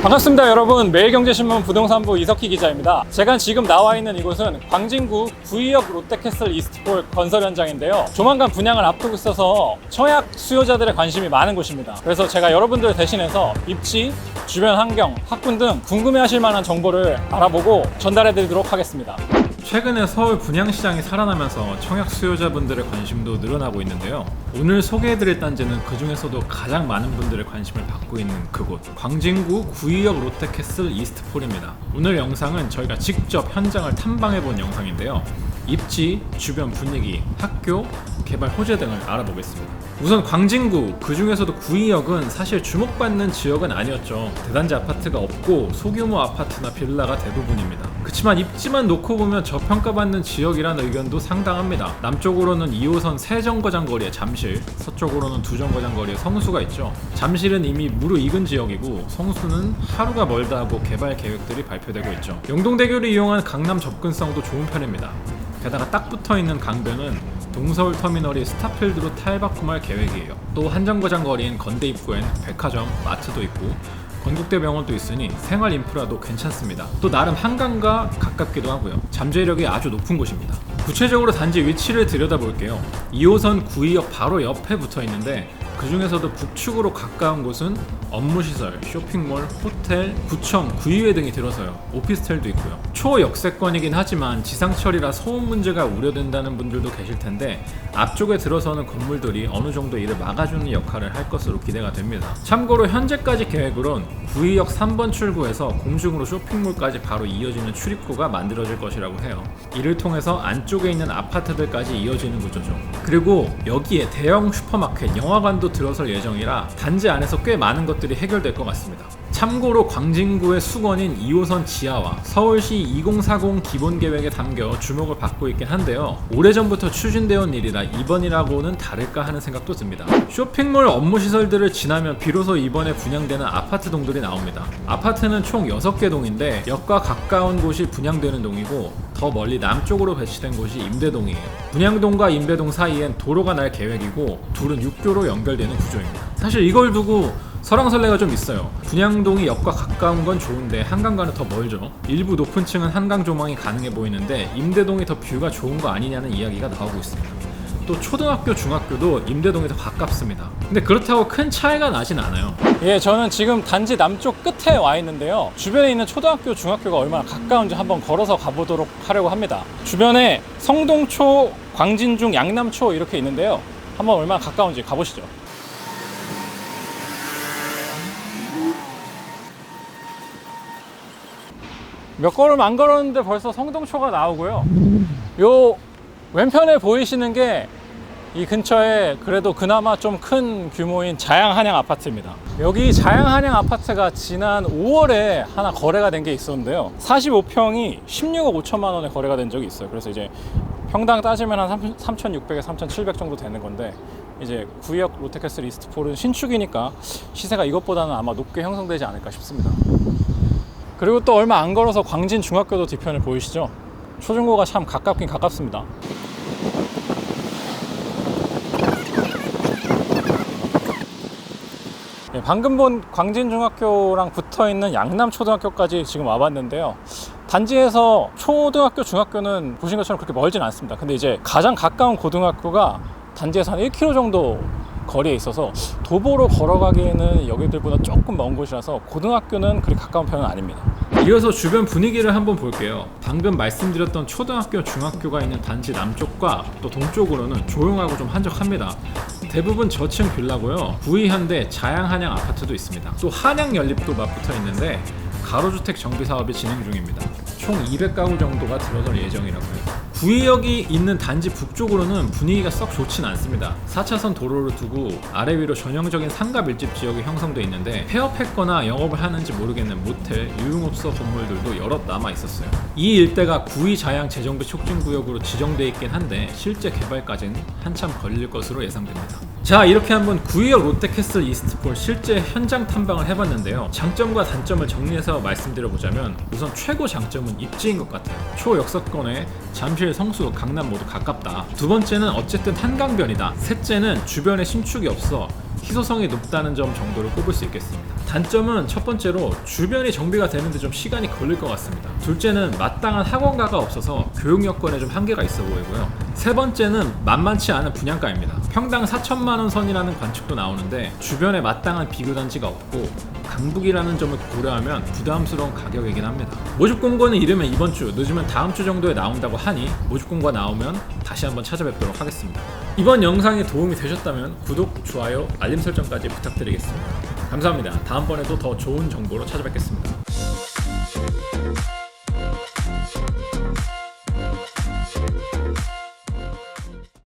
반갑습니다 여러분. 매일경제신문 부동산부 이석희 기자입니다. 제가 지금 나와 있는 이곳은 광진구 구의역 롯데캐슬 이스트폴 건설 현장인데요, 조만간 분양을 앞두고 있어서 청약 수요자들의 관심이 많은 곳입니다. 그래서 제가 여러분들을 대신해서 입지, 주변 환경, 학군 등 궁금해하실 만한 정보를 알아보고 전달해 드리도록 하겠습니다. 최근에 서울 분양시장이 살아나면서 청약 수요자분들의 관심도 늘어나고 있는데요, 오늘 소개해드릴 단지는 그 중에서도 가장 많은 분들의 관심을 받고 있는 그곳, 광진구 구의역 롯데캐슬 이스트폴입니다. 오늘 영상은 저희가 직접 현장을 탐방해본 영상인데요, 입지, 주변 분위기, 학교, 개발 호재 등을 알아보겠습니다. 우선 광진구, 그 중에서도 구의역은 사실 주목받는 지역은 아니었죠. 대단지 아파트가 없고 소규모 아파트나 빌라가 대부분입니다. 그치만 입지만 놓고 보면 저평가받는 지역이라는 의견도 상당합니다. 남쪽으로는 2호선 세정거장 거리에 잠실, 서쪽으로는 두정거장 거리에 성수가 있죠. 잠실은 이미 무르익은 지역이고 성수는 하루가 멀다 하고 개발 계획들이 발표되고 있죠. 영동대교를 이용한 강남 접근성도 좋은 편입니다. 게다가 딱 붙어있는 강변은 동서울 터미널이 스타필드로 탈바꿈할 계획이에요. 또 한정거장 거리인 건대 입구엔 백화점, 마트도 있고 건국대병원도 있으니 생활 인프라도 괜찮습니다. 또 나름 한강과 가깝기도 하고요. 잠재력이 아주 높은 곳입니다. 구체적으로 단지 위치를 들여다볼게요. 2호선 구의역 바로 옆에 붙어 있는데 그 중에서도 북측으로 가까운 곳은 업무시설, 쇼핑몰, 호텔, 구청, 구의회 등이 들어서요. 오피스텔도 있고요. 초역세권이긴 하지만 지상철이라 소음 문제가 우려된다는 분들도 계실 텐데 앞쪽에 들어서는 건물들이 어느 정도 이를 막아주는 역할을 할 것으로 기대가 됩니다. 참고로 현재까지 계획으론 구의역 3번 출구에서 공중으로 쇼핑몰까지 바로 이어지는 출입구가 만들어질 것이라고 해요. 이를 통해서 안쪽에 있는 아파트들까지 이어지는 구조죠. 그리고 여기에 대형 슈퍼마켓, 영화관도 들어설 예정이라 단지 안에서 꽤 많은 것들이 해결될 것 같습니다. 참고로 광진구의 수건인 2호선 지하와 서울시 2040 기본계획에 담겨 주목을 받고 있긴 한데요, 오래전부터 추진되어 온 일이라 이번이라고는 다를까 하는 생각도 듭니다. 쇼핑몰 업무시설들을 지나면 비로소 이번에 분양되는 아파트 동들이 나옵니다. 아파트는 총 6개 동인데 역과 가까운 곳이 분양되는 동이고 더 멀리 남쪽으로 배치된 곳이 임대동이에요. 분양동과 임대동 사이엔 도로가 날 계획이고 둘은 육교로 연결되는 구조입니다. 사실 이걸 두고 설왕설래가 좀 있어요. 분양동이 역과 가까운 건 좋은데 한강과는 더 멀죠. 일부 높은 층은 한강 조망이 가능해 보이는데 임대동이 더 뷰가 좋은 거 아니냐는 이야기가 나오고 있습니다. 또 초등학교, 중학교도 임대동이 더 가깝습니다. 근데 그렇다고 큰 차이가 나진 않아요. 예, 저는 지금 단지 남쪽 끝에 와 있는데요, 주변에 있는 초등학교, 중학교가 얼마나 가까운지 한번 걸어서 가보도록 하려고 합니다. 주변에 성동초, 광진중, 양남초 이렇게 있는데요, 한번 얼마나 가까운지 가보시죠. 몇 걸음 안 걸었는데 벌써 성동초가 나오고요. 요 왼편에 보이시는 게 이 근처에 그래도 그나마 좀 큰 규모인 자양한양 아파트입니다. 여기 자양한양 아파트가 지난 5월에 하나 거래가 된 게 있었는데요, 45평이 16억 5천만 원에 거래가 된 적이 있어요. 그래서 이제 평당 따지면 한 3,600에 3,700 정도 되는 건데, 이제 구의역 롯데캐슬 이스트폴은 신축이니까 시세가 이것보다는 아마 높게 형성되지 않을까 싶습니다. 그리고 또 얼마 안 걸어서 광진 중학교도 뒤편을 보이시죠? 초중고가 참 가깝긴 가깝습니다. 네, 방금 본 광진 중학교랑 붙어있는 양남 초등학교까지 지금 와봤는데요, 단지에서 초등학교, 중학교는 보신 것처럼 그렇게 멀진 않습니다. 근데 이제 가장 가까운 고등학교가 단지에서 한 1km 정도 거리에 있어서 도보로 걸어가기에는 여기들보다 조금 먼 곳이라서 고등학교는 그리 가까운 편은 아닙니다. 이어서 주변 분위기를 한번 볼게요. 방금 말씀드렸던 초등학교, 중학교가 있는 단지 남쪽과 또 동쪽으로는 조용하고 좀 한적합니다. 대부분 저층 빌라고요. 구의현대, 자양한양 아파트도 있습니다. 또 한양연립도 맞붙어 있는데 가로주택 정비 사업이 진행 중입니다. 총 200가구 정도가 들어설 예정이라고 해요. 구의역이 있는 단지 북쪽으로는 분위기가 썩 좋진 않습니다. 4차선 도로를 두고 아래 위로 전형적인 상가 밀집 지역이 형성돼 있는데 폐업했거나 영업을 하는지 모르겠는 모텔, 유흥업소 건물들도 여럿 남아 있었어요. 이 일대가 구의 자양 재정비 촉진구역으로 지정돼 있긴 한데 실제 개발까지는 한참 걸릴 것으로 예상됩니다. 자, 이렇게 한번 구의역 롯데캐슬 이스트폴 실제 현장 탐방을 해봤는데요, 장점과 단점을 정리해서 말씀드려보자면 우선 최고 장점은 입지인 것 같아요. 초역세권에 잠실, 성수, 강남 모두 가깝다. 두 번째는 어쨌든 한강변이다. 셋째는 주변에 신축이 없어 희소성이 높다는 점 정도를 꼽을 수 있겠습니다. 단점은 첫 번째로 주변이 정비가 되는데 좀 시간이 걸릴 것 같습니다. 둘째는 마땅한 학원가가 없어서 교육 여건에 좀 한계가 있어 보이고요. 세 번째는 만만치 않은 분양가입니다. 평당 4천만 원 선이라는 관측도 나오는데 주변에 마땅한 비교 단지가 없고 강북이라는 점을 고려하면 부담스러운 가격이긴 합니다. 모집 공고는 이르면 이번 주, 늦으면 다음 주 정도에 나온다고 하니 모집 공고가 나오면 다시 한번 찾아뵙도록 하겠습니다. 이번 영상이 도움이 되셨다면 구독, 좋아요, 알림 설정까지 부탁드리겠습니다. 감사합니다. 다음번에도 더 좋은 정보로 찾아뵙겠습니다.